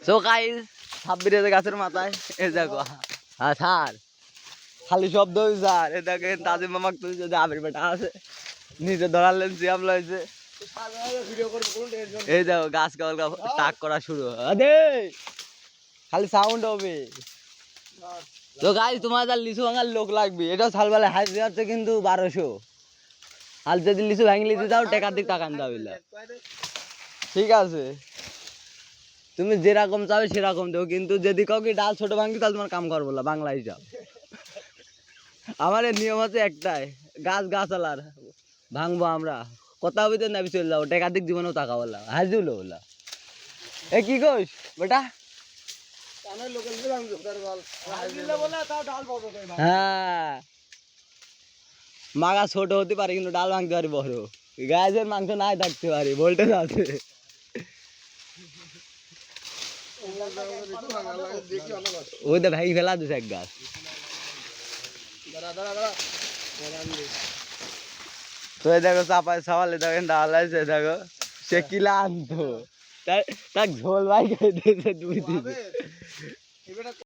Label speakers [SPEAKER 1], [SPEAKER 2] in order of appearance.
[SPEAKER 1] So guys সাব্বিরের গাছের মাথায় এই দেখো হ্যাঁ স্যার খালি শব্দ স্যার এ দেখেন তাজিম মামাক তুই যদি আবির বেটা আছে নিচে ধরালেন সিয়াম লইছে এই দেখো গাছ কাল টাক করা শুরু আরে খালি সাউন্ড হবে। তো গাইস তোমার যা লিচু ভাঙার লোক লাগবে এটাও সালবালে হাইট যাচ্ছে কিন্তু 1200 আর যদি লিচু ভাঙি লিচু যাও টাকার দিক টাকা আনতে হবে ঠিক আছে তুমি যেরকম চাবে সেরকম দেবো কিন্তু যদি কাউকে ডাল ছোট ভাঙবি তাহলে তোমার কাম করবো না বাংলা হিসাব। আমার নিয়ম আছে একটাই গাছ গাছালার ভাঙবো আমরা কথা হবে তো নাবি চলে যাবো টাকার দিক জীবনেও টাকা বললাম হাজিল বললাম এ কি কইস বেটা হ্যাঁ মাগা ছোট হতে পারে কিন্তু ডাল ভাঙতে পারি বড় গাছের মাংস নাই থাকতে পারি ভোল্টেজ আছে। ওই তো ভাই ফেলা দিছে এক গাছ তো দেখো চাপায় সওয়ালে দেখেন ডাল আছে দেখো সে কিলা আনতো তার ঝোল ভাই খেয়ে দিয়েছে 2 দিন।